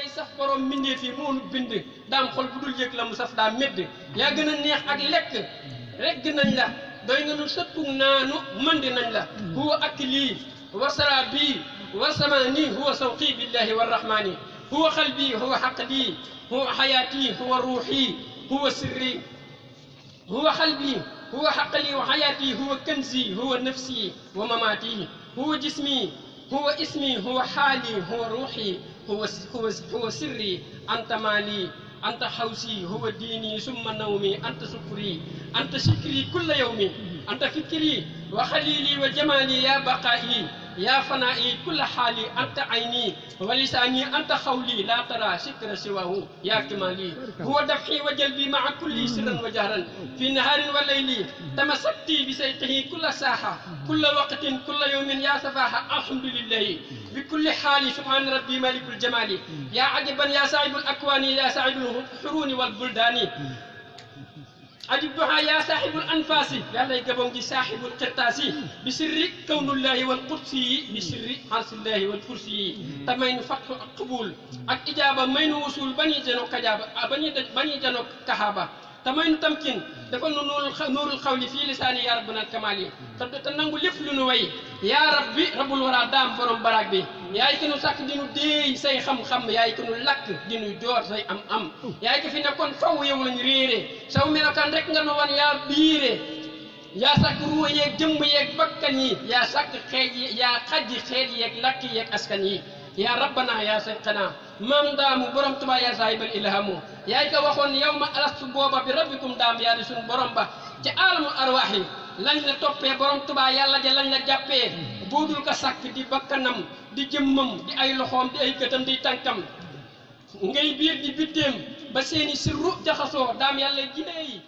day saf borom mbindee fii moonu bind daam xol bu dul yëg la mu saf daa médd yaa gën a neex ak lekk regg nañ la doy nga nu sëppug naanu mandi nañ la huwa akli wa sarabi wa samani huwa sawqi billahi warrahmani huwa qalbi huwa haqli huwa hayati huwa ruuxi huwa sirri huwa qalbi huwa haqli wa hayati huwa kanzi huwa nafsi wa mamati huwa jismi huwa ismi huwa حالي هو روحي هو سري أنت مالي أنت حوسي هو ديني ثم نومي أنت سكري أنت شكري كل يوم أنت فكري وخليلي وجمالي يا بقائي يا فنائي كل حالي أنت عيني ولساني أنت خولي لا ترى شكر سواه يا كمالي هو دفعي وجلبي مع كل سر وجهرا في نهار وليل تمسكتي بسيطه كل ساحة كل وقت كل يوم يا سفاحة الحمد لله بكل حال سبحان ربي مالك الجمال يا عجبا يا صاحب الأكوان يا صاحب الحرون والبلدان أجبها يا صاحب الأنفاس يا ليكبونجي صاحب القرطاس بسر كون الله والقدسي بسر عرش الله والكرسي تمين فتح القبول الإجابة مين وصول بني جنو كجابة بني جنو كهابة تمين تمكن دفن نور القول في لساني يا ربنا الكمالي تنانغو لف لو نوي يا ربي رب الورى دام بروم براك بي yaay ki nu sàkk di nu déey say xam-xam yaay ki nu lakk di nu joor say am yaay ki fi nekkoon faw yow lañu réere saw melokaan rek nga nu wan yaa biire yaa sàkk ruwa yeeg jëmb yeeg bakkan yi yaa sàkk xeej yi yaa xajji xeej yeeg lakk yeeg askan yi yaa rabbana yaa sayxana maam daamu borom Tuubaa yaa saahibal ilhamu yaay ko waxoon yow ma alastu booba bi rabbikum daam yaa di suñ borom ba ci aalamu arwaax yi lañ la toppee borom Tuubaa yàlla ja lañ la jàppee boodul ko sàkk di bakkanam di jëmmam di ay loxoom di ay gëtam di tànkam ngay biir di bitteem ba seeni sirru jaxasoo daam yàlla jinne yi